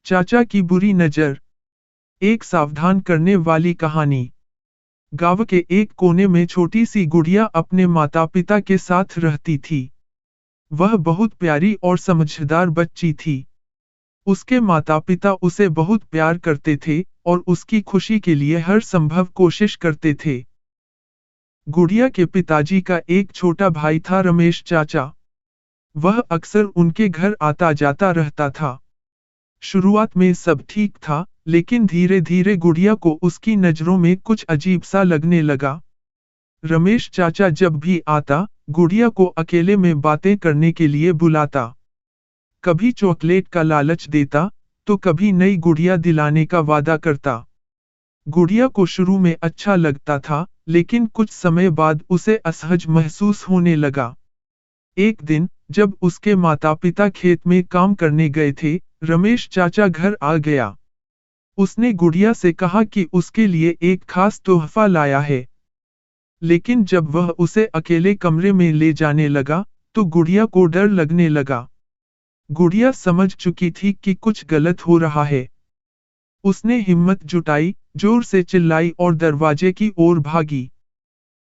चाचा की बुरी नजर। एक सावधान करने वाली कहानी। गांव के एक कोने में छोटी सी गुड़िया अपने माता पिता के साथ रहती थी। वह बहुत प्यारी और समझदार बच्ची थी। उसके माता पिता उसे बहुत प्यार करते थे और उसकी खुशी के लिए हर संभव कोशिश करते थे। गुड़िया के पिताजी का एक छोटा भाई था, रमेश चाचा। वह अक्सर उनके घर आता जाता रहता था। शुरुआत में सब ठीक था, लेकिन धीरे धीरे गुड़िया को उसकी नजरों में कुछ अजीब सा लगने लगा। रमेश चाचा जब भी आता, गुड़िया को अकेले में बातें करने के लिए बुलाता। कभी चॉकलेट का लालच देता, तो कभी नई गुड़िया दिलाने का वादा करता। गुड़िया को शुरू में अच्छा लगता था, लेकिन कुछ समय बाद उसे असहज महसूस होने लगा। एक दिन, जब उसके माता पिता खेत में काम करने गए थे, रमेश चाचा घर आ गया। उसने गुड़िया से कहा कि उसके लिए एक खास तोहफा लाया है। लेकिन जब वह उसे अकेले कमरे में ले जाने लगा, तो गुड़िया को डर लगने लगा। गुड़िया समझ चुकी थी कि कुछ गलत हो रहा है। उसने हिम्मत जुटाई, जोर से चिल्लाई और दरवाजे की ओर भागी।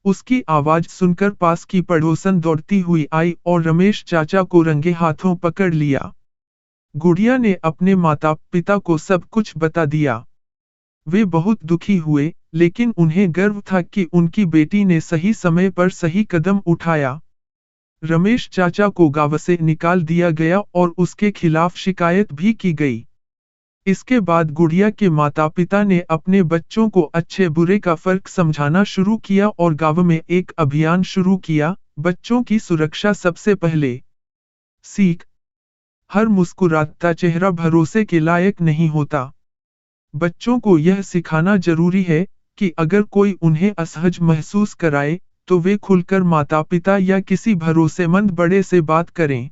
उसकी आवाज सुनकर पास की पड़ोसन दौड़ती हुई आई और रमेश चाचा को रंगे हाथों पकड़ लिया। गुड़िया ने अपने माता पिता को सब कुछ बता दिया। वे बहुत दुखी हुए, लेकिन उन्हें गर्व था कि उनकी बेटी ने सही समय पर सही कदम उठाया। रमेश चाचा को गांव से निकाल दिया गया और उसके खिलाफ शिकायत भी की गई। इसके बाद गुड़िया के माता पिता ने अपने बच्चों को अच्छे बुरे का फर्क समझाना शुरू किया और गांव में एक अभियान शुरू किया, बच्चों की सुरक्षा सबसे पहले। सीख: हर मुस्कुराता चेहरा भरोसे के लायक नहीं होता। बच्चों को यह सिखाना जरूरी है कि अगर कोई उन्हें असहज महसूस कराए, तो वे खुलकर माता पिता या किसी भरोसेमंद बड़े से बात करें।